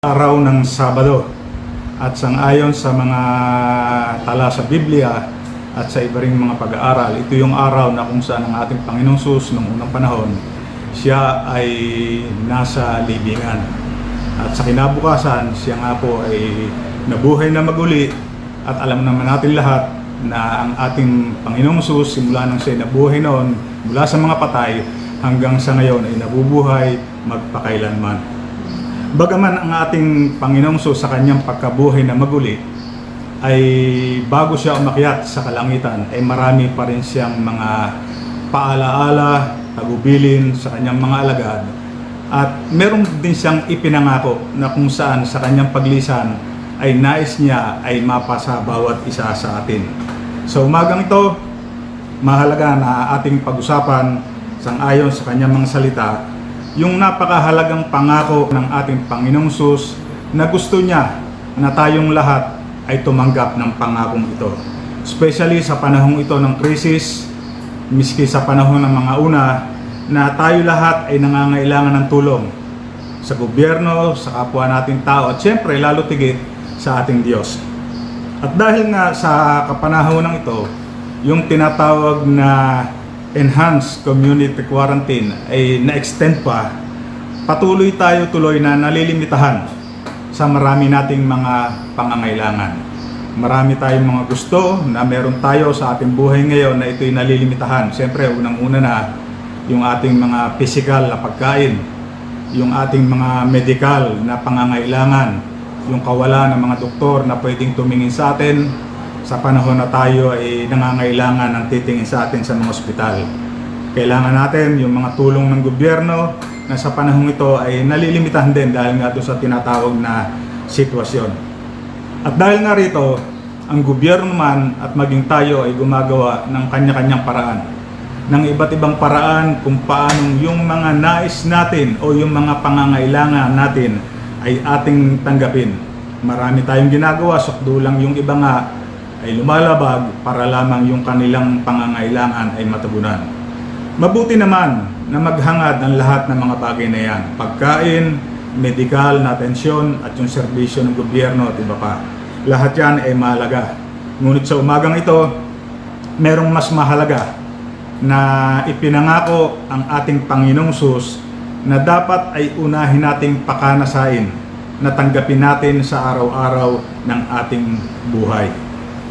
Araw ng Sabado at sang-ayon sa mga tala sa Biblia at sa iba ring mga pag-aaral, ito yung araw na kung saan ang ating Panginoong Hesus noong unang panahon, siya ay nasa libingan. At sa kinabukasan, siya nga po ay nabuhay na maguli at alam naman natin lahat na ang ating Panginoong Hesus, simula nang siya nabuhay noon, mula sa mga patay hanggang sa ngayon ay nabubuhay magpakailanman. Bagaman ang ating Panginoong Hesus sa kanyang pagkabuhay na maguli ay bago siya umakyat sa kalangitan ay marami pa rin siyang mga paalaala, tagubilin sa kanyang mga alagad, at meron din siyang ipinangako na kung saan sa kanyang paglisan ay nais niya ay mapasa bawat isa sa atin. Sa umagang ito, mahalaga na ating pag-usapan sang-ayon sa kanyang mga salita yung napakahalagang pangako ng ating Panginoong Hesus na gusto niya na tayong lahat ay tumanggap ng pangakong ito. Especially sa panahong ito ng krisis, miski sa panahon ng mga una, na tayo lahat ay nangangailangan ng tulong sa gobyerno, sa kapwa nating tao, at syempre lalo tigit sa ating Diyos. At dahil nga sa kapanahon ito, yung tinatawag na enhanced community quarantine ay na-extend pa, patuloy tayo tuloy na nalilimitahan sa marami nating mga pangangailangan. Marami tayong mga gusto na meron tayo sa ating buhay ngayon na ito'y nalilimitahan. Siyempre, unang-una na yung ating mga physical na pagkain, yung ating mga medical na pangangailangan, yung kawalan ng mga doktor na pwedeng tumingin sa atin sa panahon na tayo ay nangangailangan ng titingin sa atin sa mga ospital. Kailangan natin yung mga tulong ng gobyerno na sa panahon ito ay nalilimitahan din dahil nga doon sa tinatawag na sitwasyon. At dahil nga rito, ang gobyerno man at maging tayo ay gumagawa ng kanya-kanyang paraan, ng iba't ibang paraan kung paano yung mga nais natin o yung mga pangangailangan natin ay ating tanggapin. Marami tayong ginagawa, sukdulang yung iba nga ay lumalabag para lamang yung kanilang pangangailangan ay matabunan. Mabuti naman na maghangad ng lahat ng mga bagay na yan. Pagkain, medikal na atensyon at yung serbisyo ng gobyerno at iba pa. Lahat yan ay mahalaga. Ngunit sa umagang ito, merong mas mahalaga na ipinangako ang ating Panginoong Hesus na dapat ay unahin nating pakanasain na tanggapin natin sa araw-araw ng ating buhay.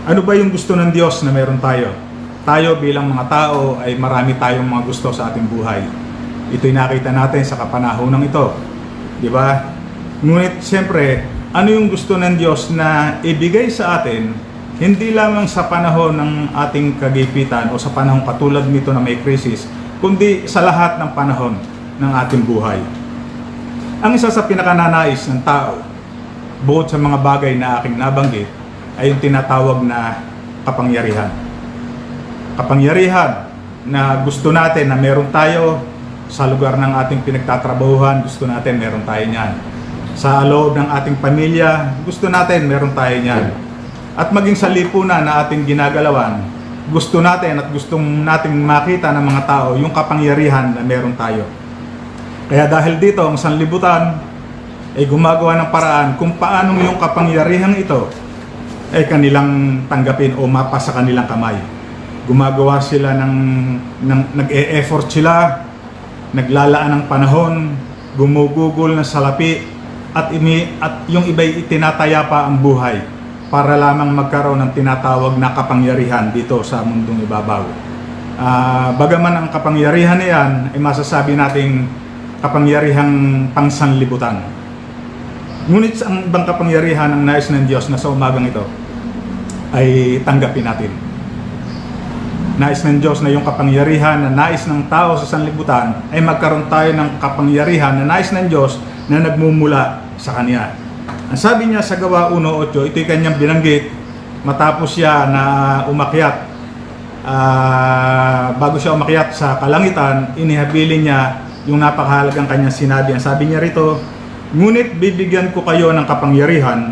Ano ba yung gusto ng Diyos na meron tayo? Tayo bilang mga tao ay marami tayong mga gusto sa ating buhay. Ito'y nakita natin sa kapanahonang ito. Di ba? Ngunit siyempre, ano yung gusto ng Diyos na ibigay sa atin, hindi lamang sa panahon ng ating kagipitan o sa panahon katulad nito na may krisis, kundi sa lahat ng panahon ng ating buhay. Ang isa sa pinakananais ng tao, bukod sa mga bagay na aking nabanggit, ay yung tinatawag na kapangyarihan. Kapangyarihan na gusto natin na meron tayo sa lugar ng ating pinagtatrabahuhan, gusto natin meron tayo niyan. Sa loob ng ating pamilya, gusto natin meron tayo niyan. At maging sa lipunan na ating ginagalawan, gusto natin at gustong nating makita ng mga tao yung kapangyarihan na meron tayo. Kaya dahil dito, ang sanlibutan ay gumagawa ng paraan kung paanong yung kapangyarihan ito ay kanilang tanggapin o mapa sa kanilang kamay. Gumagawa sila nag-e-effort sila, naglalaan ng panahon, gumugugol ng salapi, at yung iba'y itinataya pa ang buhay para lamang magkaroon ng tinatawag na kapangyarihan dito sa mundong ibabaw. Bagaman ang kapangyarihan na yan ay masasabi nating kapangyarihang pangsanlibutan. Ngunit ang ibang kapangyarihan ang nais ng Diyos na sa umagang ito ay tanggapin natin. Nais ng Diyos na yung kapangyarihan na nais ng tao sa sanlibutan ay magkaroon tayo ng kapangyarihan na nais ng Diyos na nagmumula sa Kanya. Ang sabi niya sa Gawa 1:8, ito'y kanyang binanggit matapos siya na umakyat. Bago siya umakyat sa kalangitan, inihabilin niya yung napakahalagang kanyang sinabi. Ang sabi niya rito, ngunit bibigyan ko kayo ng kapangyarihan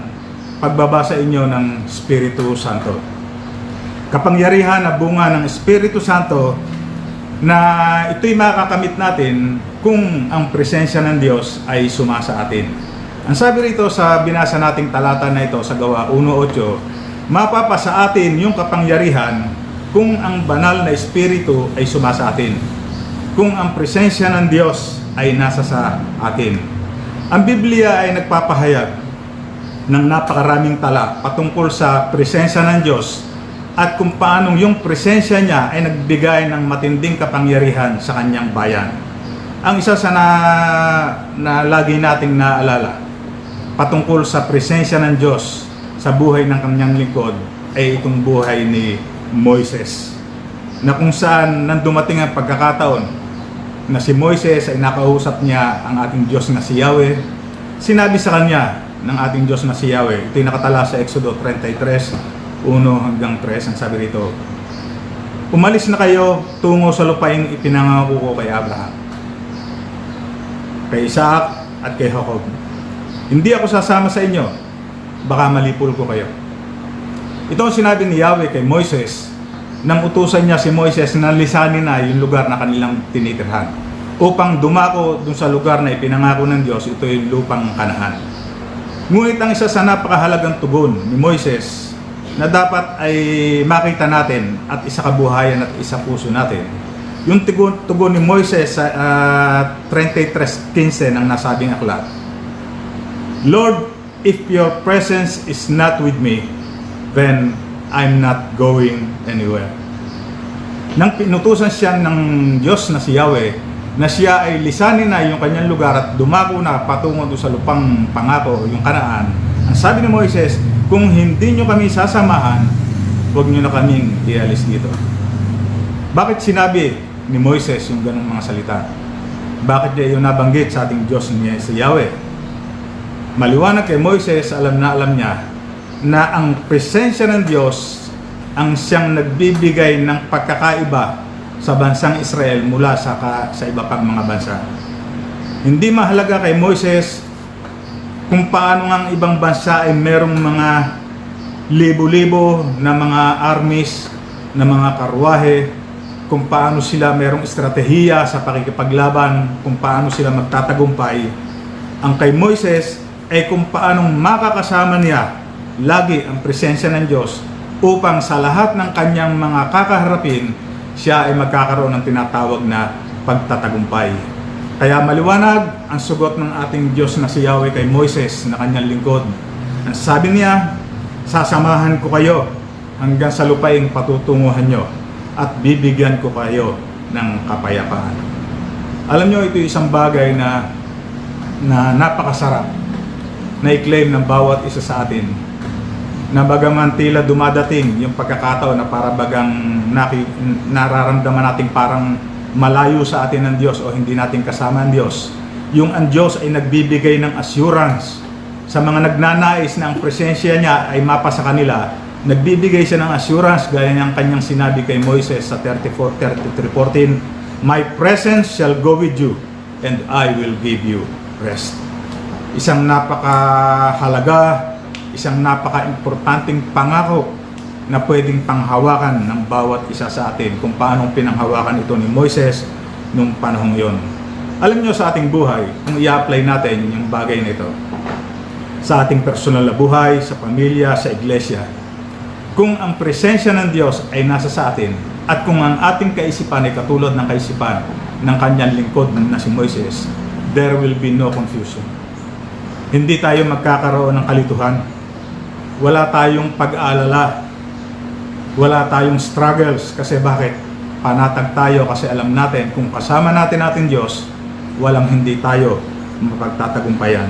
pagbaba sa inyo ng Espiritu Santo. Kapangyarihan na bunga ng Espiritu Santo na ito'y makakamit natin kung ang presensya ng Diyos ay sumasa atin. Ang sabi rito sa binasa nating talata na ito sa Gawa 1:8, mapapasa atin yung kapangyarihan kung ang banal na Espiritu ay sumasa atin, kung ang presensya ng Diyos ay nasa sa atin. Ang Biblia ay nagpapahayag ng napakaraming tala patungkol sa presensya ng Diyos at kung paanong yung presensya niya ay nagbigay ng matinding kapangyarihan sa kanyang bayan. Ang isa sa na lagi nating naalala patungkol sa presensya ng Diyos sa buhay ng kanyang lingkod ay itong buhay ni Moises, na kung saan nang dumating ang pagkakataon na si Moises ay nakausap niya ang ating Diyos na si Yahweh. Sinabi sa kanya ng ating Diyos na si Yahweh, ito'y nakatala sa Exodo 33:1 hanggang 3, ang sabi rito, umalis na kayo tungo sa lupaing ipinangako ko kay Abraham, kay Isaac at kay Jacob. Hindi ako sasama sa inyo, baka malipol ko kayo. Ito ang sinabi ni Yahweh kay Moises nang utusan niya si Moises na lisanin na yung lugar na kanilang tinitirhan upang dumako dun sa lugar na ipinangako ng Diyos, ito yung lupang Kanaan. Ngunit ang isa sa napakahalagang tugon ni Moises na dapat ay makita natin at isa kabuhayan at isa puso natin, yung tugon ni Moises sa 33:15 ng nasabing aklat, Lord, if your presence is not with me, then I'm not going anywhere. Nang pinutusan siya ng Diyos na si Yahweh na siya ay lisanin na yung kanyang lugar at dumako na patungo sa lupang pangako, yung Kanaan, ang sabi ni Moises, kung hindi nyo kami sasamahan, huwag nyo na kaming ialis dito. Bakit sinabi ni Moises yung ganung mga salita? Bakit niya yung nabanggit sa ating Diyos niya si Yahweh? Maliwanag kay Moises, alam niya na ang presensya ng Diyos ang siyang nagbibigay ng pagkakaiba sa bansang Israel mula sa iba pang mga bansa. Hindi mahalaga kay Moises kung paano ang ibang bansa ay merong mga libo-libo na mga armies, na mga karwahe, kung paano sila merong estratehiya sa pakikipaglaban, kung paano sila magtatagumpay. Ang kay Moises ay kung paanong makakasama niya lagi ang presensya ng Diyos upang sa lahat ng kanyang mga kakaharapin, siya ay magkakaroon ng tinatawag na pagtatagumpay. Kaya maliwanag ang sugot ng ating Diyos na si Yahweh kay Moises na kanyang lingkod. Ang sabi niya, sasamahan ko kayo hanggang sa lupaing patutunguhan nyo at bibigyan ko kayo ng kapayapaan. Alam nyo, ito isang bagay na napakasarap na i-claim ng bawat isa sa atin, na bagaman tila dumadating yung pagkakataon na para bagang nararamdaman natin parang malayo sa atin ng Diyos o hindi natin kasama ang Diyos, yung ang Diyos ay nagbibigay ng assurance sa mga nagnanais na ang presensya niya ay mapa sa kanila. Nagbibigay siya ng assurance gaya ng kanyang sinabi kay Moises sa 33:14, my presence shall go with you and I will give you rest. Isang napakahalaga, isang napaka-importanting pangako na pwedeng panghawakan ng bawat isa sa atin kung paanong pinanghawakan ito ni Moises nung panahong yon. Alam nyo, sa ating buhay, kung i-apply natin yung bagay na ito sa ating personal na buhay, sa pamilya, sa iglesia, kung ang presensya ng Diyos ay nasa sa atin at kung ang ating kaisipan ay katulad ng kaisipan ng kanyang lingkod na si Moises, there will be no confusion. Hindi tayo magkakaroon ng kalituhan. Wala tayong pag-aalala. Wala tayong struggles. Kasi bakit? Panatag tayo kasi alam natin kung kasama natin Diyos, walang hindi tayo mapagtatagumpayan.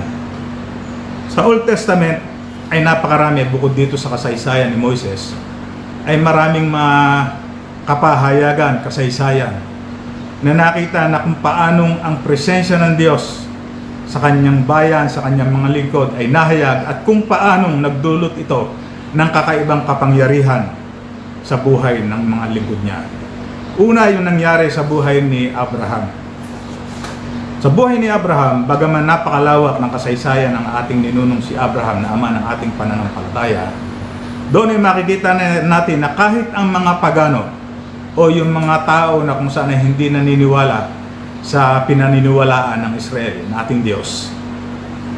Sa Old Testament ay napakarami, bukod dito sa kasaysayan ni Moises, ay maraming kapahayagan, kasaysayan na nakita na kung paanong ang presensya ng Diyos sa kanyang bayan, sa kanyang mga lingkod ay nahayag at kung paanong nagdulot ito ng kakaibang kapangyarihan sa buhay ng mga lingkod niya. Una, yung nangyari sa buhay ni Abraham. Sa buhay ni Abraham, bagaman napakalawak ng kasaysayan ng ating ninunong si Abraham na ama ng ating pananampalataya, doon ay makikita natin na kahit ang mga pagano o yung mga tao na kung saan ay hindi naniniwala sa pinaniniwalaan ng Israel, ng ating Diyos,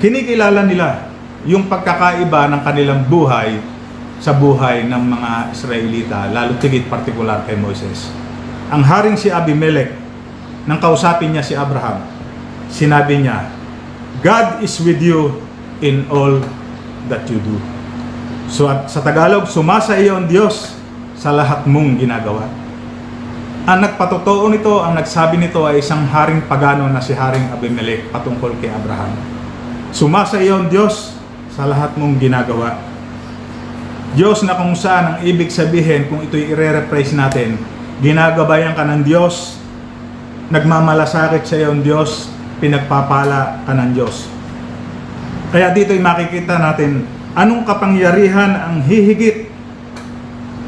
Kinikilala nila yung pagkakaiba ng kanilang buhay sa buhay ng mga Israelita, lalo tigit partikular kay Moises. Ang haring si Abimelech, nang kausapin niya si Abraham, sinabi niya, God is with you in all that you do. So at sa Tagalog, sumasa iyo ang Diyos sa lahat mong ginagawa. Ang nagpatotoo nito, ang nagsabi nito ay isang haring pagano na si Haring Abimelech patungkol kay Abraham. Sumasa iyo ang Diyos sa lahat mong ginagawa. Diyos na kung saan ang ibig sabihin, kung ito'y i-rephrase natin, ginagabayan ka ng Diyos, nagmamalasakit sa iyo ang Diyos, pinagpapala ka ng Diyos. Kaya dito'y makikita natin anong kapangyarihan ang hihigit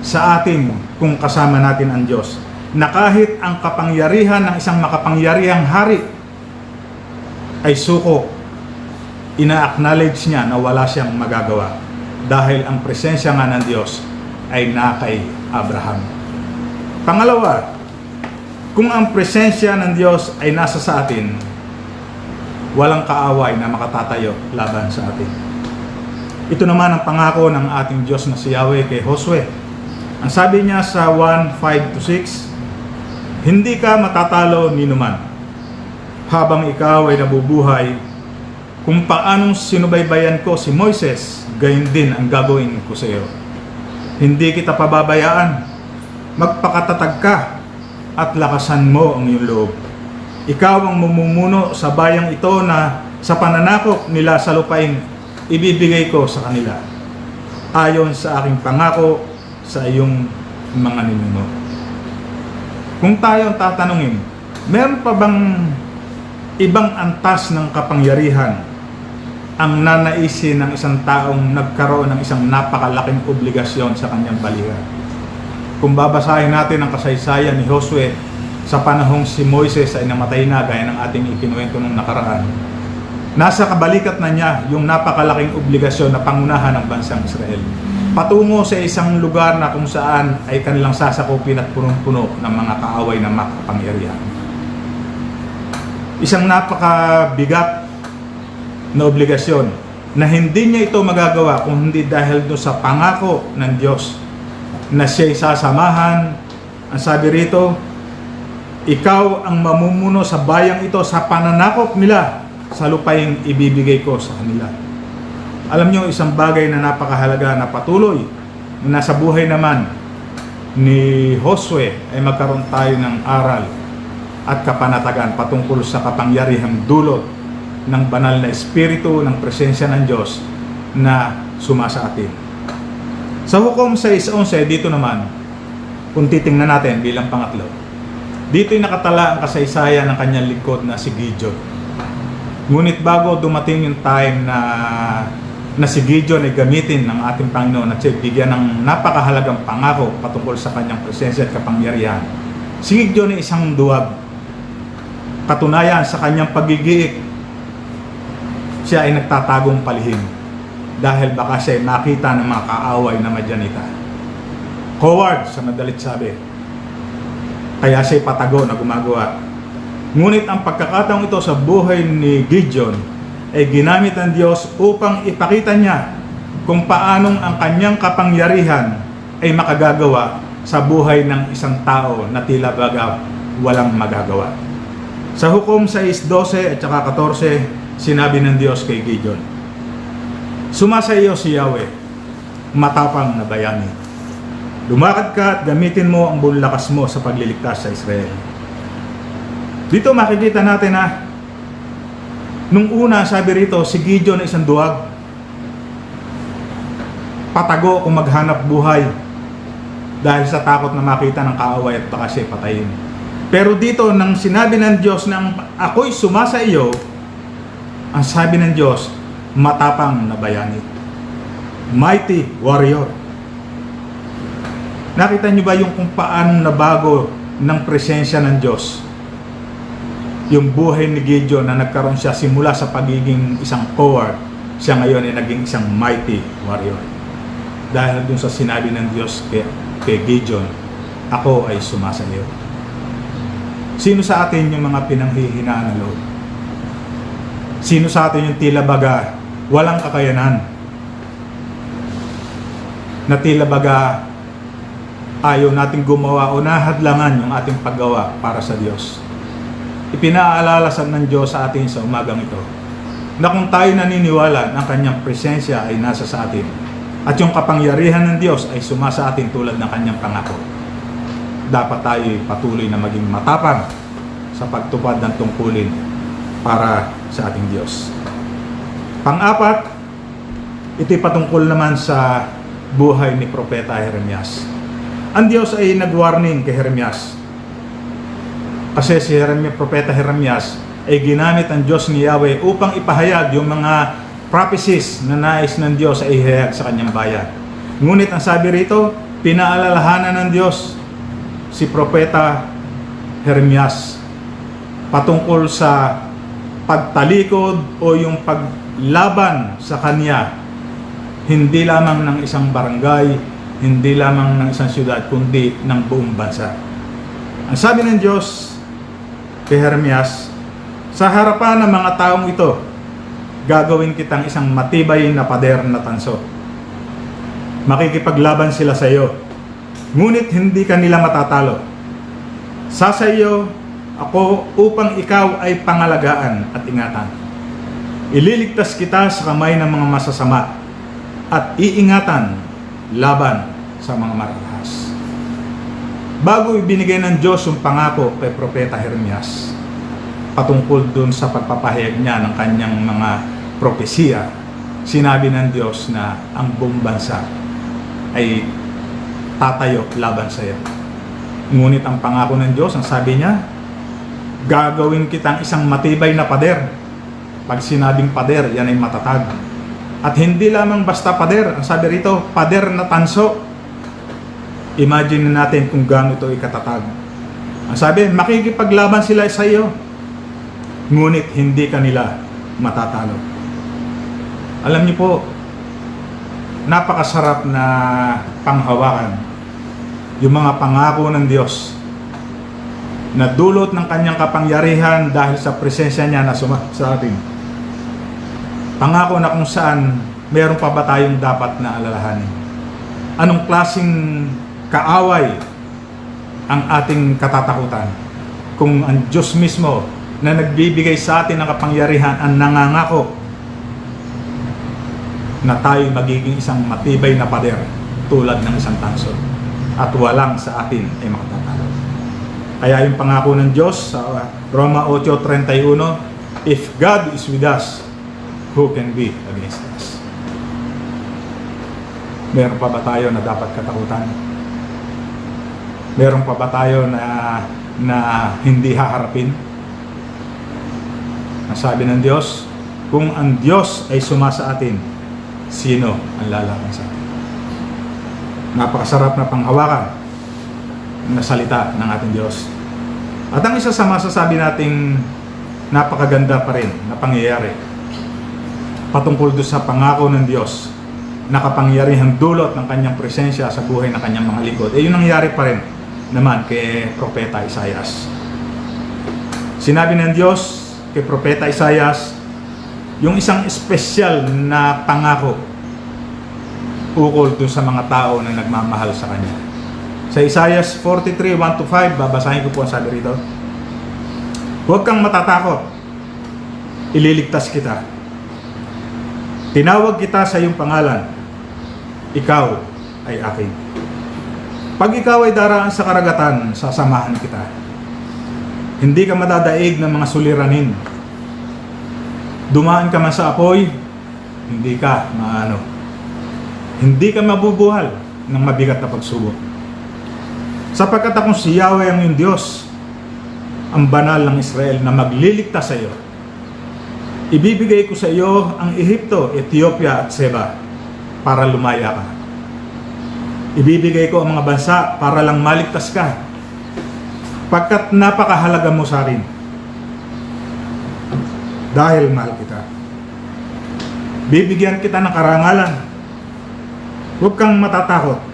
sa atin kung kasama natin ang Diyos. Na kahit ang kapangyarihan ng isang makapangyarihang hari ay suko, ina-acknowledge niya na wala siyang magagawa dahil ang presensya nga ng Diyos ay na kay Abraham. Pangalawa, kung ang presensya ng Diyos ay nasa sa atin, walang kaaway na makatatayo laban sa atin. Ito naman ang pangako ng ating Diyos na si Yahweh kay Josue. Ang sabi niya sa 1:5-6, hindi ka matatalo ni numan habang ikaw ay nabubuhay. Kung paanong sinubaybayan ko si Moises, gayon din ang gagawin ko sa iyo. Hindi kita pababayaan. Magpakatatag ka at lakasan mo ang iyong loob. Ikaw ang mamumuno sa bayang ito na sa pananakop nila sa lupain ibibigay ko sa kanila, ayon sa aking pangako sa iyong mga ninuno. Kung tayo ang tatanungin, meron pa bang ibang antas ng kapangyarihan ang nanaisin ng isang taong nagkaroon ng isang napakalaking obligasyon sa kanyang balihan? Kung babasahin natin ang kasaysayan ni Josue sa panahong si Moises ay namatay na, gaya ng ating ikinuwento nung nakaraan, nasa kabalikat na niya yung napakalaking obligasyon na pangunahan ng bansang Israel patungo sa isang lugar na kung saan ay kanilang sasakupin at punong-puno ng mga kaaway na makapangyarihan. Isang napakabigat na obligasyon na hindi niya ito magagawa kung hindi dahil doon sa pangako ng Diyos na siya'y sasamahan. Ang sabi rito, ikaw ang mamumuno sa bayang ito sa pananakop nila sa lupain ibibigay ko sa kanila. Alam niyo, isang bagay na napakahalaga na patuloy na nasa buhay naman ni Josue ay magkaroon tayo ng aral at kapanatagan patungkol sa kapangyarihang dulot ng banal na espiritu ng presensya ng Diyos na sumasa atin. Sa Hukom 6:11, dito naman, kung titingnan natin bilang pangatlo, dito'y nakatala ang kasaysayan ng kanyang lingkod na si Gideon. Ngunit bago dumating yung time na si Gideon ay gamitin ng ating Panginoon at siya bigyan ng napakahalagang pangako patungkol sa kanyang presensya at kapangyarihan, si Gideon ay isang duwag. Katunayan sa kanyang pagigiit, siya ay nagtatagong palihim dahil baka siya ay makita ng mga kaaway na Madyanita. Coward, sa madalit sabi. Kaya siya ay patago na gumagawa. Ngunit ang pagkakataong ito sa buhay ni Gideon ay ginamit ng Diyos upang ipakita niya kung paanong ang kanyang kapangyarihan ay makagagawa sa buhay ng isang tao na tila baga walang magagawa. Sa Hukom 6:12 at saka 14, sinabi ng Diyos kay Gideon, sumasa iyo si Yahweh, matapang na bayani. Lumakad ka at gamitin mo ang buong lakas mo sa pagliligtas sa Israel. Dito makikita natin na nung una, sabi rito, si Gideon ay isang duwag. Patago kung maghanap buhay dahil sa takot na makita ng kaaway at baka siya patayin. Pero dito, nang sinabi ng Diyos na ako'y sumasa iyo, ang sabi ng Diyos, matapang na bayani. Mighty warrior. Nakita niyo ba yung kung paano nabago ng presensya ng Diyos yung buhay ni Gideon, na nagkaroon siya simula sa pagiging isang coward, siya ngayon ay naging isang mighty warrior. Dahil dun sa sinabi ng Diyos kay Gideon, ako ay sumasa iyo. Sino sa atin yung mga pinanghihinaan ng loob? Sino sa atin yung tila baga walang kakayanan? Na tila baga ayaw nating gumawa o nahadlangan yung ating paggawa para sa Diyos. Ipinaalalasan ng Diyos sa atin sa umagang ito na kung tayo naniniwala na ang kanyang presensya ay nasa sa atin at yung kapangyarihan ng Diyos ay sumasa atin tulad ng kanyang pangako, dapat tayo patuloy na maging matapang sa pagtupad ng tungkulin para sa ating Diyos. Pang-apat, ito'y patungkol naman sa buhay ni Propeta Jeremias. Ang Diyos ay nag-warning kay Jeremias. Kasi si Propeta Jeremias ay ginamit ang Diyos ni Yahweh upang ipahayag yung mga prophecies na nais ng Diyos ay ihayag sa kanyang bayan. Ngunit ang sabi rito, pinaalalahanan ng Diyos si Propeta Jeremias patungkol sa pagtalikod o yung paglaban sa kanya, hindi lamang ng isang barangay, hindi lamang ng isang syudad, kundi ng buong bansa. Ang sabi ng Diyos kay Jeremias, sa harapan ng mga taong ito, gagawin kitang isang matibay na pader na tanso. Makikipaglaban sila sa iyo, ngunit hindi ka nila matatalo. Sa iyo ako upang ikaw ay pangalagaan at ingatan. Ililigtas kita sa kamay ng mga masasama at iingatan laban sa mga marahas. Bago ibinigay ng Diyos yung pangako kay Propeta Jeremias patungkol dun sa pagpapahayag niya ng kanyang mga propesiya, sinabi ng Diyos na ang buong bansa ay tatayo laban sa iyo. Ngunit ang pangako ng Diyos, ang sabi niya, gagawin kitang isang matibay na pader. Pag sinabing pader, yan ay matatag. At hindi lamang basta pader, ang sabi rito, pader na tanso. Imagine natin kung gaano ito ikatatag. Ang sabi, makikipaglaban sila sa iyo, ngunit hindi kanila matatalo. Alam niyo po, napakasarap na panghawakan yung mga pangako ng Diyos na dulot ng kanyang kapangyarihan dahil sa presensya niya na sa atin. Pangako na kung saan meron pa ba tayong dapat na alalahanin? Anong klaseng kaaway ang ating katatakutan kung ang Diyos mismo na nagbibigay sa atin ng kapangyarihan ang nangangako na tayo magiging isang matibay na pader tulad ng isang tanso at walang sa atin ay makatatalo. Kaya yung pangako ng Diyos sa Roma 8:31, if God is with us, who can be against us? Meron pa ba tayo na dapat katakutan? Meron pa ba tayo na hindi haharapin? Ang sabi ng Diyos, kung ang Diyos ay sumasa atin, sino ang lalaban sa atin? Napakasarap na panghawakan na salita ng ating Diyos. At ang isa sa masasabi nating napakaganda pa rin na pangyayari patungkol doon sa pangako ng Diyos na kapangyarihang dulot ng kanyang presensya sa buhay ng kanyang mga lingkod, yun nangyari pa rin naman kay Propeta Isaias. Sinabi ng Diyos kay Propeta Isaias yung isang espesyal na pangako ukol doon sa mga tao na nagmamahal sa kanya. Sa Isaiah 43:1-5, babasahin ko po ang sabi rito. Huwag kang matatakot, ililigtas kita. Tinawag kita sa iyong pangalan, ikaw ay akin. Pag ikaw ay daraan sa karagatan, sasamahan kita. Hindi ka madadaig ng mga suliranin. Dumaan ka man sa apoy, hindi ka Hindi ka mabubuhal ng mabigat na pagsubok. Sapagkat akong si Yahweh ang iyong Diyos, ang banal ng Israel na magliligtas sa iyo. Ibibigay ko sa iyo ang Ehipto, Ethiopia at Seba para lumaya ka. Ibibigay ko ang mga bansa para lang maligtas ka, pagkat napakahalaga mo sa akin. Dahil mahal kita. Bibigyan kita ng karangalan. Huwag kang matatakot.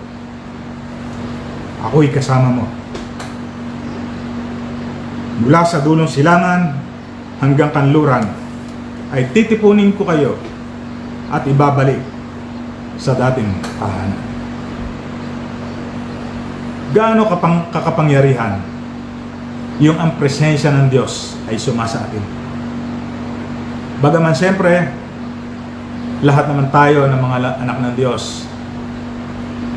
Ako'y kasama mo. Mula sa dulong silangan hanggang kanluran, ay titipunin ko kayo at ibabalik sa dating tahanan. Gaano kakapangyarihan yung ang presensya ng Diyos ay sumasa atin. Bagaman siyempre, lahat naman tayo ng mga anak ng Diyos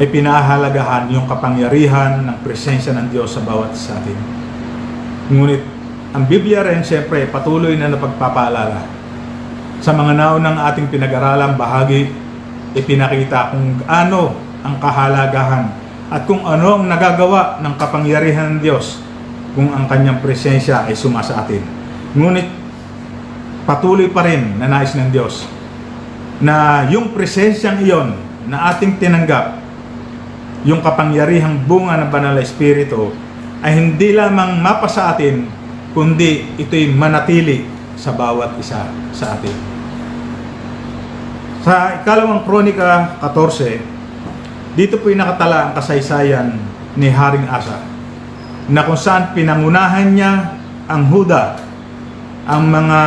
ay pinahahalagahan yung kapangyarihan ng presensya ng Diyos sa bawat isa atin. Ngunit ang Biblia rin siyempre patuloy na napagpapaalala. Sa mga naunang ating pinag-aralang bahagi, ipinakita kung ano ang kahalagahan at kung ano ang nagagawa ng kapangyarihan ng Diyos kung ang kanyang presensya ay sumasa atin. Ngunit patuloy pa rin na nais ng Diyos na yung presensyang iyon na ating tinanggap, yung kapangyarihang bunga ng Banal na Espiritu, ay hindi lamang mapasa atin, kundi ito'y manatili sa bawat isa sa atin. Sa ikalawang Kronika 14, dito po'y nakatala ang kasaysayan ni Haring Asa, na kung saan pinangunahan niya ang Huda, ang mga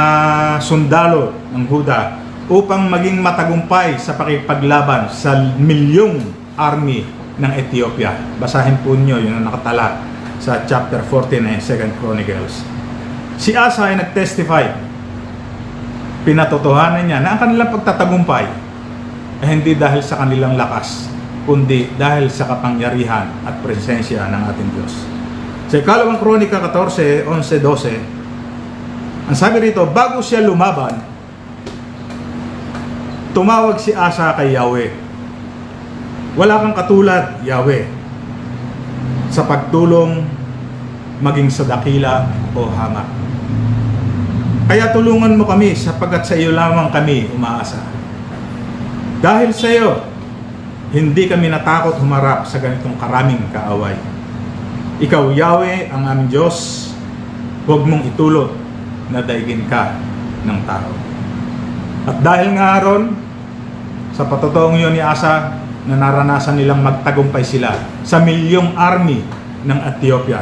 sundalo ng Huda, upang maging matagumpay sa pakipaglaban sa milyong army ng Ethiopia. Basahin po niyo yung nakatala sa chapter 14 ng 2 Chronicles. Si Asa ay nag-testify, pinatotohanan niya na ang kanilang pagtatagumpay ay hindi dahil sa kanilang lakas, kundi dahil sa kapangyarihan at presensya ng ating Diyos. Sa ikalawang Kronika 14, 11, 12, ang sabi rito, bago siya lumaban, tumawag si Asa kay Yahweh. Wala kang katulad, Yahweh, sa pagtulong maging sa dakila o hamak. Kaya tulungan mo kami sapagkat sa iyo lamang kami umaasa. Dahil sa iyo, hindi kami natakot humarap sa ganitong karaming kaaway. Ikaw, Yahweh, ang aming Diyos, huwag mong itulot na daigin ka ng tao. At dahil nga ron, sa patotoong yun ni Asa, na naranasan nilang magtagumpay sila sa milyong army ng Ethiopia.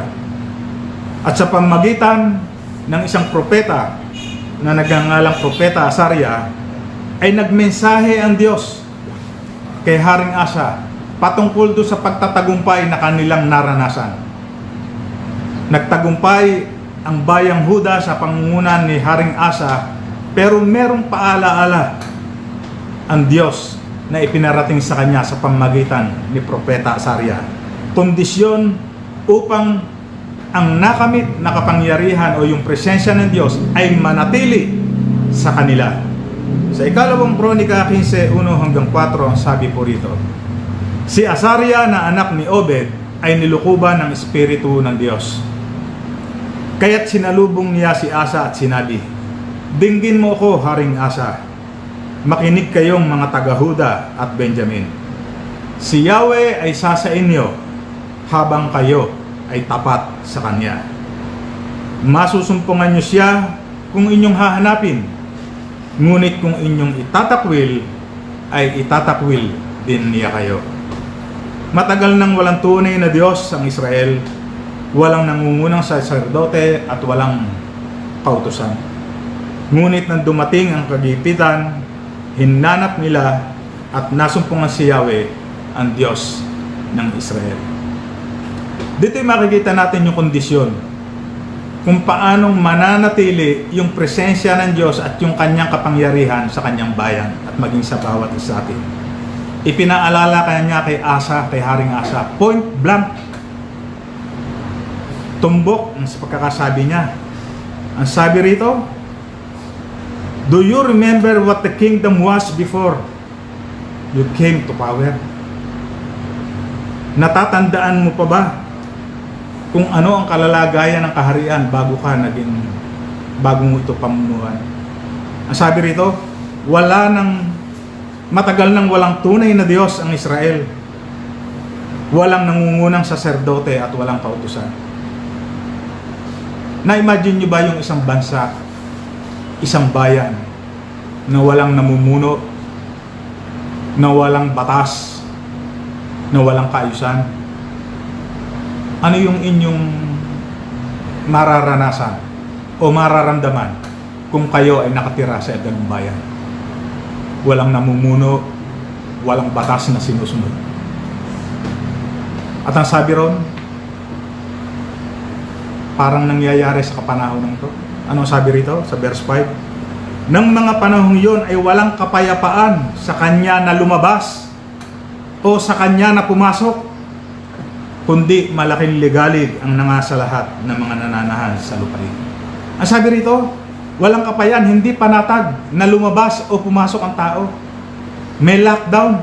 At sa pamagitan ng isang propeta na nagngangalang Propeta Azaria, ay nagmensahe ang Diyos kay Haring Asa patungkol doon sa pagtatagumpay na kanilang naranasan. Nagtagumpay ang bayang Huda sa pangungunan ni Haring Asa, pero merong paalaala ang Diyos na ipinarating sa kanya sa pamamagitan ni Propeta Azaria. Kondisyon upang ang nakamit na kapangyarihan o yung presensya ng Diyos ay manatili sa kanila. Sa ikalawang Kronika 15, 1 hanggang 4, ang sabi po rito, si Azaria na anak ni Obed ay nilukuban ng Espiritu ng Diyos. Kaya't sinalubong niya si Asa at sinabi, dinggin mo ko, Haring Asa. Makinig kayong mga taga-Huda at Benjamin. Si Yahweh ay sasa inyo habang kayo ay tapat sa Kanya. Masusumpungan niyo siya kung inyong hahanapin. Ngunit kung inyong itatakwil, ay itatakwil din niya kayo. Matagal nang walang tunay na Diyos ang Israel, walang nangungunang saserdote at walang kautusan. Ngunit nang dumating ang kagipitan, hinanap nila at nasumpungan si Yahweh, ang Diyos ng Israel. Dito makikita natin yung kondisyon kung paanong mananatili yung presensya ng Diyos at yung kanyang kapangyarihan sa kanyang bayan at maging sa bawat isa atin. Ipinaalala kanya kay Asa, kay Haring Asa, point blank, tumbok ang pagkakasabi niya. Ang sabi rito, do you remember what the kingdom was before you came to power? Natatandaan mo pa ba kung ano ang kalalagayan ng kaharian bago mo ito pamunuan? Ang sabi rito, matagal nang walang tunay na Diyos ang Israel. Walang nangungunang saserdote at walang kautusan. Na-imagine nyo ba yung isang bansa, isang bayan na walang namumuno, na walang batas, na walang kaayusan? Ano yung inyong mararanasan o mararamdaman kung kayo ay nakatira sa ganung bayan. Walang namumuno, walang batas na sinusunod. At ang sabi ron, parang nangyayari sa kapanahon ng ito. Anong sabi rito sa verse 5? Nang mga panahong yon ay walang kapayapaan sa kanya na lumabas o sa kanya na pumasok, kundi malaking ligalig ang nangasa lahat ng mga nananahan sa lupain. Ang sabi rito, walang kapayan, hindi panatag na lumabas o pumasok ang tao. May lockdown,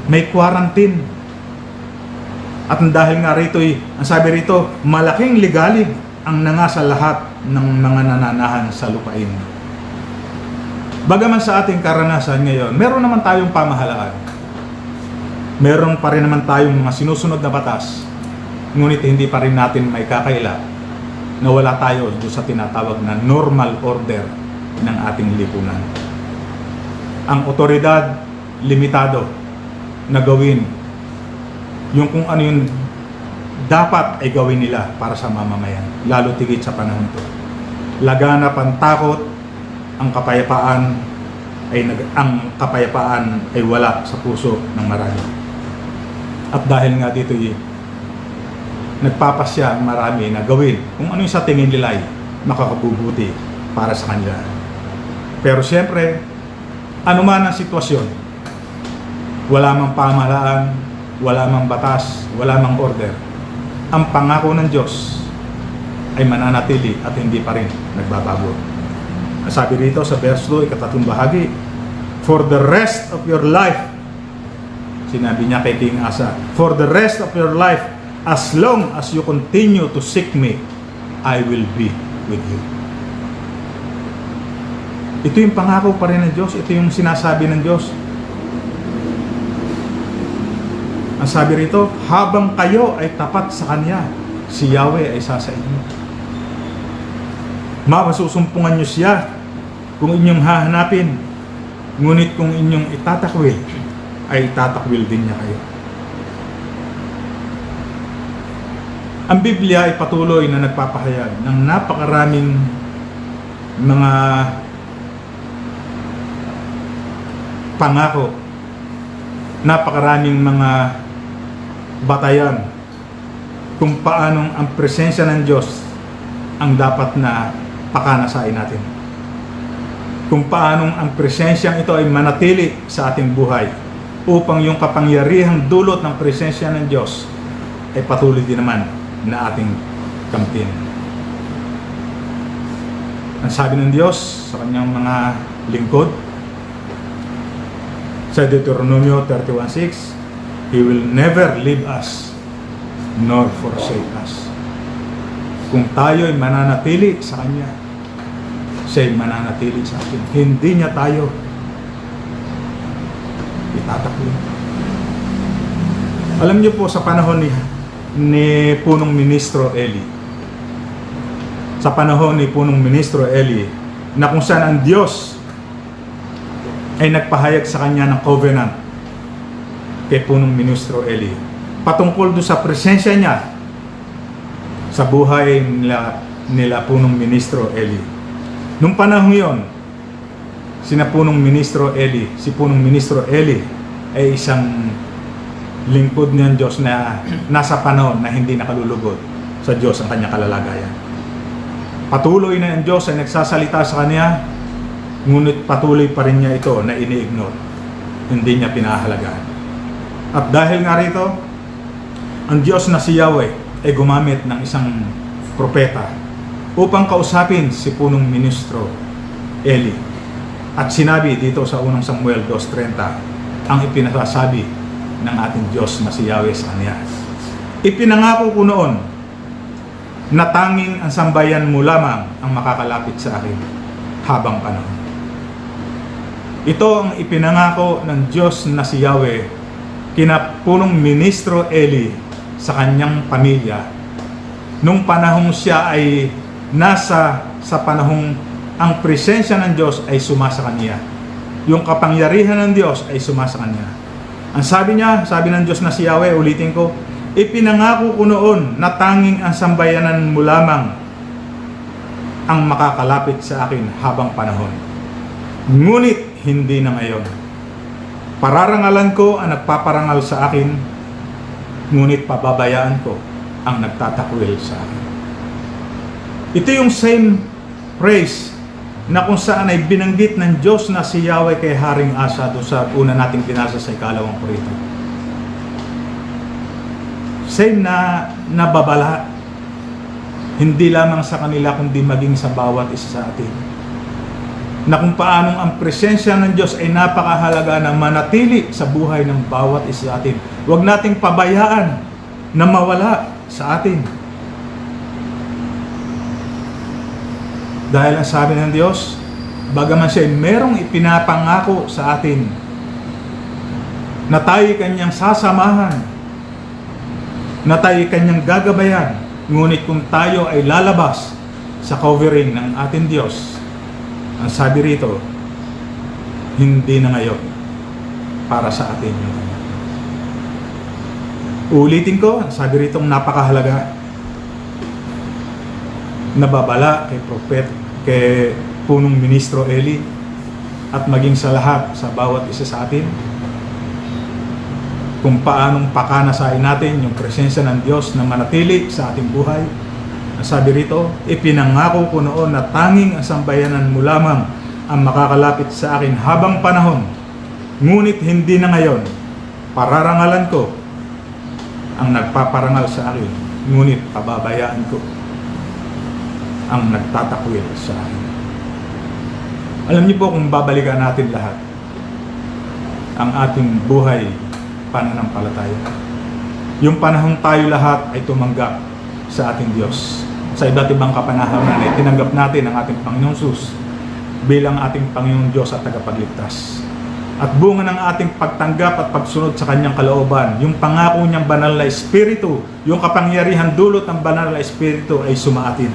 may quarantine. At dahil nga rito, ang sabi rito, malaking ligalig ang nangasa lahat ng mga nananahan sa lupain. Bagaman sa ating karanasan ngayon, meron naman tayong pamahalaan. Meron pa rin naman tayong mga sinusunod na batas. Ngunit hindi pa rin natin may kakaila na wala tayo doon sa tinatawag na normal order ng ating lipunan. Ang otoridad, limitado na gawin yung kung ano yung dapat ay gawin nila para sa mamamayan, lalo tigit sa panahon ito. Laganap ang takot, ang kapayapaan ay wala sa puso ng marami. At dahil nga dito nagpapasya ang marami na gawin kung ano yung sa tingin nila ay makakabubuti para sa kanila. Pero siyempre, anuman ang sitwasyon, wala mang pamahalaan, wala mang batas, wala mang order, ang pangako ng Diyos ay mananatili at hindi pa rin nagbabago. Sabi dito sa verse 2, ikatatlong bahagi, for the rest of your life, sinabi niya kay King Asa, for the rest of your life, as long as you continue to seek me, I will be with you. Ito yung pangako pa rin ng Diyos, ito yung sinasabi ng Diyos. Ang sabi rito, habang kayo ay tapat sa Kanya, si Yahweh ay isa sa inyo. Masusumpungan nyo siya kung inyong hahanapin, ngunit kung inyong itatakwil, ay itatakwil din niya kayo. Ang Biblia ay patuloy na nagpapahayag ng napakaraming mga pangako, napakaraming mga batayan kung paanong ang presensya ng Diyos ang dapat na pakanasain natin. Kung paanong ang presensyang ito ay manatili sa ating buhay upang yung kapangyarihang dulot ng presensya ng Diyos ay patuloy din naman na ating kamtin. Ang sabi ng Diyos sa kanyang mga lingkod sa Deuteronomio 31:6, He will never leave us nor forsake us. Kung tayo ay mananatili sa Kanya, siya ay mananatili sa atin. Hindi niya tayo itatakwil. Alam niyo po sa panahon ni punong ministro Eli, sa panahon ni punong ministro Eli, na kung saan ang Diyos ay nagpahayag sa kanya ng covenant kay punong ministro Eli patungkol doon sa presensya niya sa buhay nila punong ministro Eli. Nung panahon yon, si punong ministro Eli ay isang lingkod ng Diyos na nasa panahon na hindi nakalulugod sa Diyos ang kanyang kalalagayan. Patuloy na ang Diyos ay nagsasalita sa kanya, ngunit patuloy pa rin niya ito na ini-ignore. Hindi niya pinahahalagahan. At dahil nga rito, ang Diyos na si Yahweh ay gumamit ng isang propeta upang kausapin si punong ministro Eli. At sinabi dito sa unang Samuel 2:30 ang ipinasasabi ng ating Diyos na si Yahweh sa kanya. Ipinangako ko noon na tanging ang sambayan mo lamang ang makakalapit sa akin habang panahon. Ito ang ipinangako ng Diyos na si Yahweh kina punong ministro Eli sa kanyang pamilya nung panahong siya ay nasa sa panahong ang presensya ng Diyos ay sumasa kanya. Yung kapangyarihan ng Diyos ay sumasa kanya. Ang sabi niya, sabi ng Diyos na si Yahweh, ulitin ko, ipinangako ko noon na tanging ang sambayanan mo lamang ang makakalapit sa akin habang panahon. Ngunit hindi na ngayon. Pararangalan ko ang nagpaparangal sa akin, ngunit pababayaan ko ang nagtatakwil sa akin. Ito yung same phrase na kung saan ay binanggit ng Diyos na si Yahweh kay Haring Asa doon sa una nating binasa sa 2 Korito. Same na nababala, hindi lamang sa kanila kundi maging sa bawat isa sa atin. Na kung paanong ang presensya ng Diyos ay napakahalaga na manatili sa buhay ng bawat isa sa atin. Huwag nating pabayaan na mawala sa atin. Dahil ang sabi ng Diyos, bagaman siya merong ipinapangako sa atin na tayo kanyang sasamahan, na tayo kanyang gagabayan, ngunit kung tayo ay lalabas sa covering ng ating Diyos, ang sabi rito, hindi na ngayon para sa atin yun. Ulitin ko, ang sabi rito napakahalaga, nababala kay prophet, kay punong ministro Eli, at maging sa lahat, sa bawat isa sa atin, kung paanong pakanasain natin yung presensya ng Diyos na manatili sa ating buhay. Sabi rito, ipinangako ko noon na tanging ang sambayanan mo lamang ang makakalapit sa akin habang panahon, ngunit hindi na ngayon. Pararangalan ko ang nagpaparangal sa akin, ngunit pababayaan ko ang nagtatakwil sa akin. Alam niyo po, kung babalikan natin lahat ang ating buhay pananampalataya, yung panahon tayo lahat ay tumanggap sa ating Diyos. Sa iba't ibang kapanahonan ay tinanggap natin ang ating Panginoong Jesus bilang ating Panginoong Diyos at tagapagligtas. At bunga ng ating pagtanggap at pagsunod sa kanyang kalooban, yung pangako niyang banal na Espiritu, yung kapangyarihan dulot ng banal na Espiritu ay sumaatin.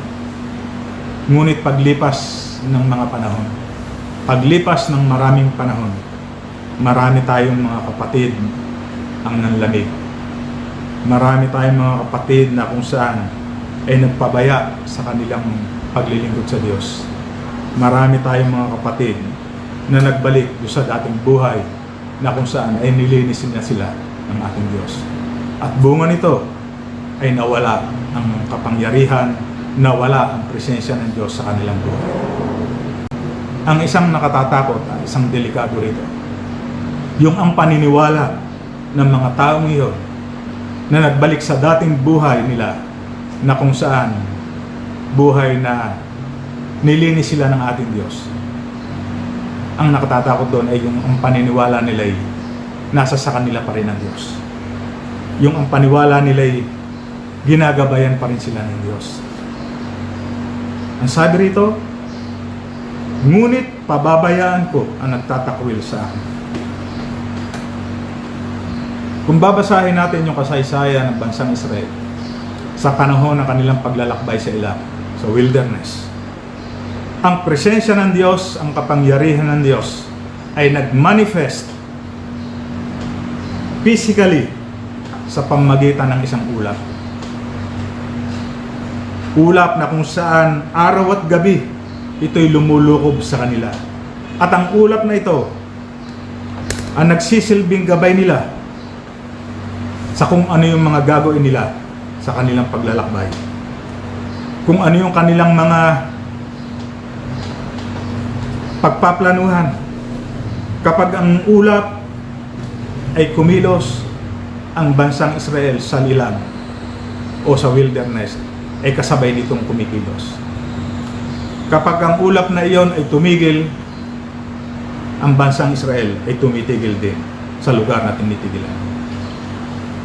Ngunit paglipas ng mga panahon, paglipas ng maraming panahon, marami tayong mga kapatid ang nanlamig. Marami tayong mga kapatid na kung saan ay nagpabaya sa kanilang paglilingkod sa Diyos. Marami tayong mga kapatid na nagbalik sa dating buhay na kung saan ay nilinisin na sila ng ating Diyos. At bunga nito ay nawala ang kapangyarihan, nawala ang presensya ng Diyos sa kanilang buhay. Ang isang nakatatakot, ang isang delikado rito, yung ang paniniwala ng mga taong iyon na nagbalik sa dating buhay nila na kung saan buhay na nilinis sila ng ating Diyos. Ang nakatatakot doon ay yung ang paniniwala nila ay nasa sa kanila pa rin ang Diyos. Yung ang paniwala nila ay ginagabayan pa rin sila ng Diyos. Ang sabi rito, ngunit pababayaan ko ang nagtatakwil sa akin. Kung babasahin natin yung kasaysayan ng bansang Israel sa panahon ng kanilang paglalakbay sa ilang, sa wilderness, ang presensya ng Diyos, ang kapangyarihan ng Diyos ay nagmanifest physically sa pamamagitan ng isang ulap. Ulap na kung saan araw at gabi ito'y lumulukob sa kanila. At ang ulap na ito ang nagsisilbing gabay nila sa kung ano yung mga gagawin nila sa kanilang paglalakbay. Kung ano yung kanilang mga pagpaplanuhan. Kapag ang ulap ay kumilos, ang bansang Israel sa lilang o sa wilderness ay kasabay nitong kumikilos. Kapag ang ulap na iyon ay tumigil, ang bansang Israel ay tumitigil din sa lugar na tinitigilan.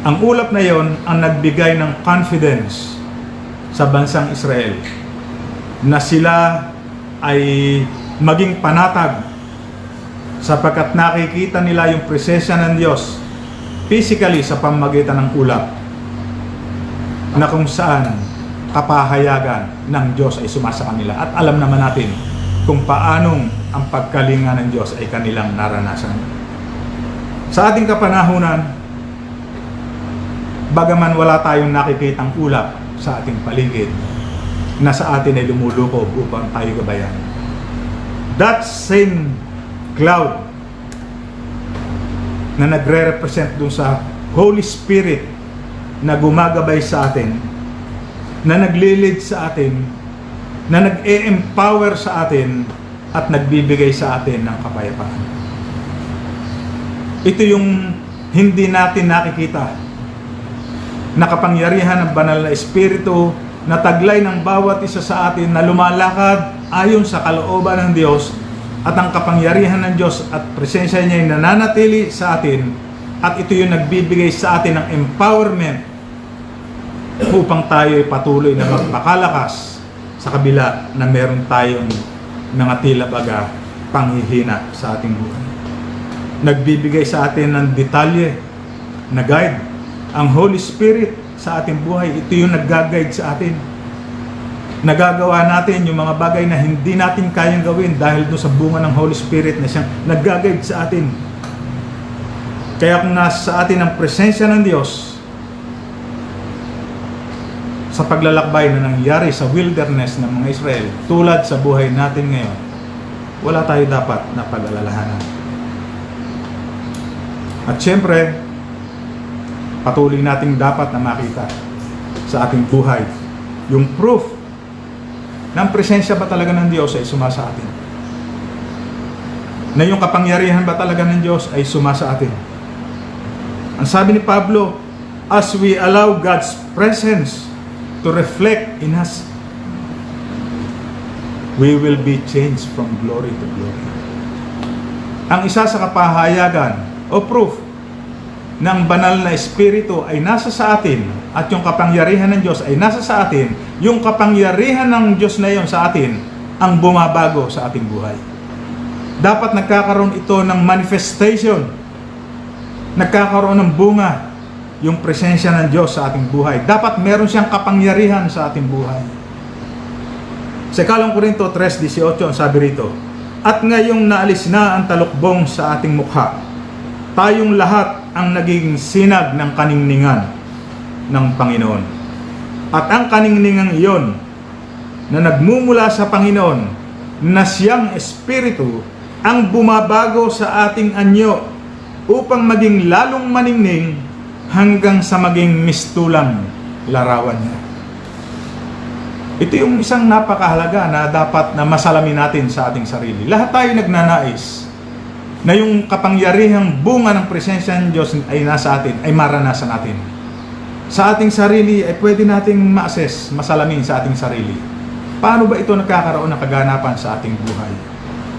Ang ulap na iyon ang nagbigay ng confidence sa bansang Israel na sila ay maging panatag sapagkat nakikita nila yung presensya ng Diyos physically sa pamamagitan ng ulap na kung saan kapahayagan ng Diyos ay sumasa kanila. At alam naman natin kung paanong ang pagkalinga ng Diyos ay kanilang naranasan. Sa ating kapanahunan, bagaman wala tayong nakikitang ulap sa ating paligid, na sa atin ay lumulukob upang tayo gabayan. That same cloud na nagre-represent dun sa Holy Spirit na gumagabay sa atin, na naglilid sa atin, na nag-e-empower sa atin at nagbibigay sa atin ng kapayapaan. Ito yung hindi natin nakikita na kapangyarihan ng banal na Espiritu na taglay ng bawat isa sa atin na lumalakad ayon sa kalooban ng Diyos, at ang kapangyarihan ng Diyos at presensya niya ay nananatili sa atin, at ito yung nagbibigay sa atin ng empowerment upang tayo ay patuloy na magpakalakas sa kabila na meron tayong mga tila baga panghihina sa ating buhay. Nagbibigay sa atin ng detalye na guide. Ang Holy Spirit sa ating buhay, ito yung nag-guide sa atin. Nagagawa natin yung mga bagay na hindi natin kayang gawin dahil doon sa bunga ng Holy Spirit na siyang nag-guide sa atin. Kaya kung nasa sa atin ang presensya ng Diyos sa paglalakbay na nangyari sa wilderness ng mga Israel, tulad sa buhay natin ngayon, wala tayo dapat na pag-alalahanan. At syempre, patuloy nating dapat na makita sa ating buhay yung proof ng presensya ba talaga ng Diyos ay sumasa atin, na yung kapangyarihan ba talaga ng Diyos ay sumasa atin. Ang sabi ni Pablo, as we allow God's presence to reflect in us, we will be changed from glory to glory. Ang isa sa kapahayagan o proof ng banal na Espiritu ay nasa sa atin at yung kapangyarihan ng Diyos ay nasa sa atin, yung kapangyarihan ng Diyos na yon sa atin ang bumabago sa ating buhay. Dapat nagkakaroon ito ng manifestation, nagkakaroon ng bunga yung presensya ng Diyos sa ating buhay. Dapat meron siyang kapangyarihan sa ating buhay. Sa 2 Korinto 3:18 ang sabi rito, at ngayong naalis na ang talukbong sa ating mukha, tayong lahat ang naging sinag ng kaningningan ng Panginoon. At ang kaningningan iyon na nagmumula sa Panginoon na siyang Espiritu ang bumabago sa ating anyo upang maging lalong maningning hanggang sa maging mistulang larawan niya. Ito yung isang napakahalaga na dapat na masalamin natin sa ating sarili. Lahat tayo nagnanais na yung kapangyarihang bunga ng presensya ng Diyos ay nasa atin, ay maranasan natin. Sa ating sarili ay pwede nating ma-assess, masalamin sa ating sarili. Paano ba ito nagkakaroon ng kaganapan sa ating buhay?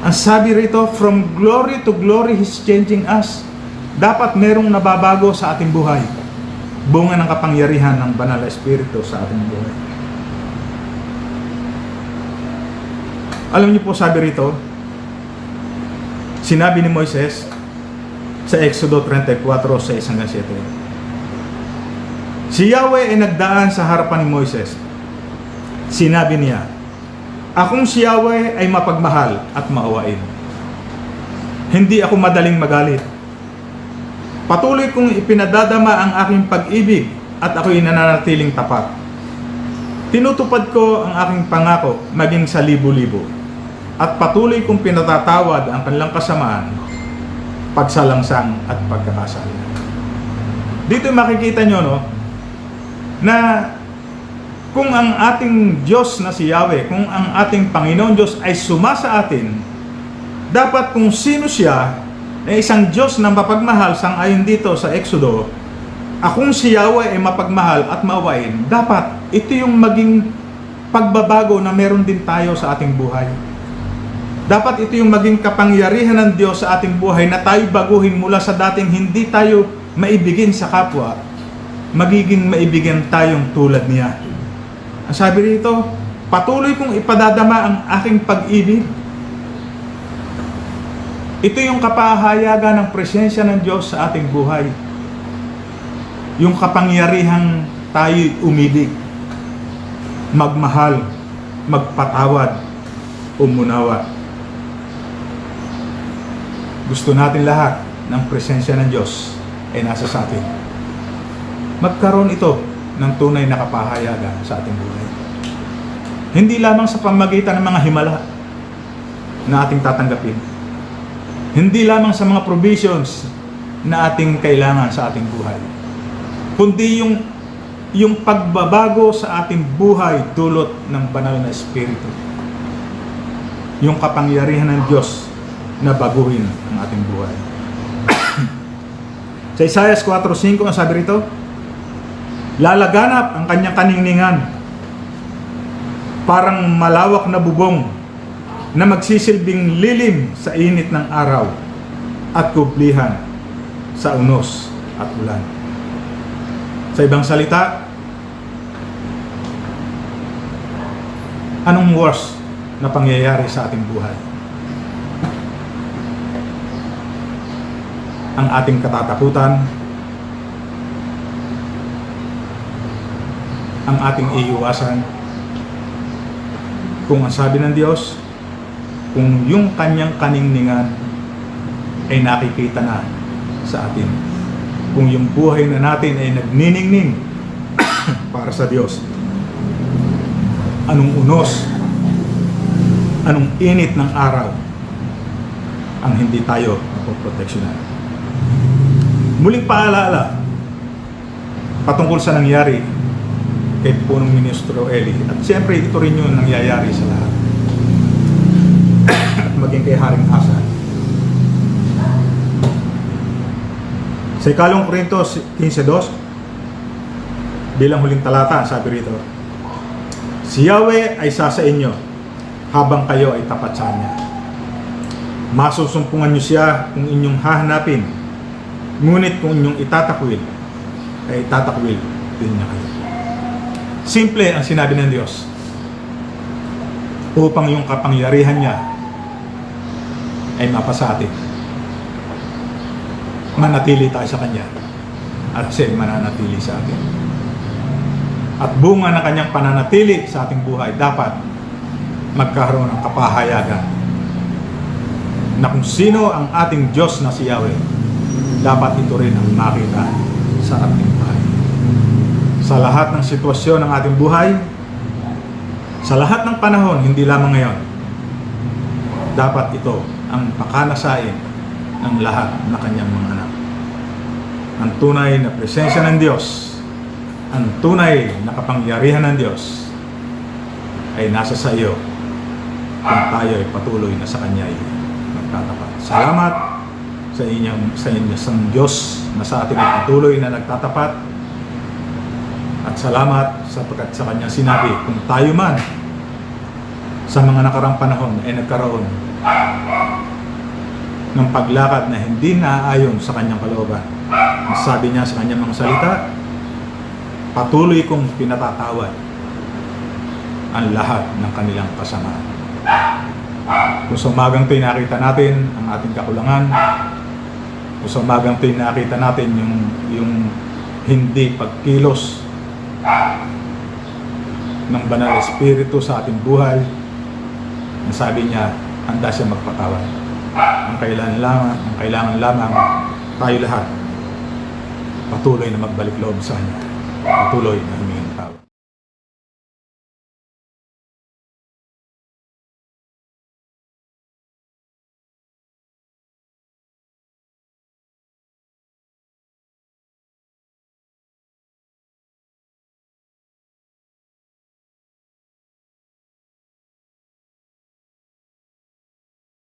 Ang sabi rito, from glory to glory, He's changing us. Dapat merong nababago sa ating buhay. Bunga ng kapangyarihan ng banal na Espiritu sa ating buhay. Alam niyo po, sabi rito, sinabi ni Moises sa Exodo 34:6-7. Si Yahweh ay nagdaan sa harapan ni Moises. Sinabi niya, akong si Yahweh ay mapagmahal at maawain. Hindi ako madaling magalit. Patuloy kong ipinadadama ang aking pag-ibig at ako'y nananatiling tapat. Tinutupad ko ang aking pangako maging sa libo-libo. At patuloy kong pinatatawad ang kanilang kasamaan, pagsalangsang at pagkakasala. Dito makikita nyo, no, na kung ang ating Diyos na si Yahweh, kung ang ating Panginoon Diyos ay sumasa atin, dapat kung sino siya, na isang Diyos na mapagmahal, sang-ayon dito sa Exodo, akong si Yahweh ay mapagmahal at maawain, dapat ito yung maging pagbabago na meron din tayo sa ating buhay. Dapat ito yung maging kapangyarihan ng Diyos sa ating buhay na tayo baguhin mula sa dating hindi tayo maibigin sa kapwa, magiging maibigin tayong tulad niya. Ang sabi rito, patuloy kong ipadadama ang aking pag-ibig. Ito yung kapahayagan ng presensya ng Diyos sa ating buhay. Yung kapangyarihang tayo umibig, magmahal, magpatawad, umunawa. Gusto natin lahat ng presensya ng Diyos ay nasa sa atin. Magkaroon ito ng tunay na kapahayagan sa ating buhay. Hindi lamang sa pamamagitan ng mga himala na ating tatanggapin. Hindi lamang sa mga provisions na ating kailangan sa ating buhay. Kundi yung pagbabago sa ating buhay dulot ng banal na Espiritu. Yung kapangyarihan ng Diyos na baguhin ang ating buhay. Sa Isaiah 4:5 ang sabi rito, lalaganap ang kanyang kaningningan, parang malawak na bubong na magsisilbing lilim sa init ng araw at kublihan sa unos at ulan. Sa ibang salita, anong worst na pangyayari sa ating buhay? Ang ating katatakutan, ang ating iiwasan, kung ang sabi ng Diyos, kung yung kanyang kaningningan ay nakikita na sa atin, kung yung buhay na natin ay nagniningning para sa Diyos, anong unos, anong init ng araw ang hindi tayo mapoproteksyonan. Muling paalala patungkol sa nangyari kay punong ministro Eli, at siyempre ito rin yung nangyayari sa lahat at maging kay Haring Asa. Sa ikalawang Korintos 15:2 bilang huling talata, sabi rito, si Yahweh ay sa inyo habang kayo ay tapat sa Kanya. Masusumpungan niyo siya kung inyong hahanapin, ngunit kung inyong itatakwil, ay itatakwil din niya kayo. Simple ang sinabi ng Diyos upang yung kapangyarihan niya ay mapasa atin. Manatili tayo sa Kanya at siya mananatili sa atin. At bunga ng Kanyang pananatili sa ating buhay, dapat magkaroon ng kapahayagan na kung sino ang ating Diyos na si Yahweh, dapat ito rin ang makita sa ating buhay. Sa lahat ng sitwasyon ng ating buhay, sa lahat ng panahon, hindi lamang ngayon, dapat ito ang pakanasain ng lahat na Kanyang mga anak. Ang tunay na presensya ng Diyos, ang tunay na kapangyarihan ng Diyos ay nasa sa iyo kung tayo ay patuloy na sa Kanya ay magtatapat. Salamat sa inyong Diyos na sa atin ay patuloy na nagtatapat. At salamat sapagkat sa Kanya sinabi, kung tayo man sa mga nakarang panahon ay nagkaroon ng paglakad na hindi naaayon sa Kanyang kalooban, sabi niya sa Kanyang mga salita, patuloy kong pinatatawad ang lahat ng kanilang kasamaan. Kung sa umagang ito'y nakita natin ang ating kakulangan, kung sa umagang ito'y nakita natin yung hindi pagkilos ng banal na Espiritu sa ating buhay, ang sabi niya, handa siya magpatawad. Ang kailangan lamang tayo lahat patuloy na magbalik loob sa Kanya, patuloy na humingi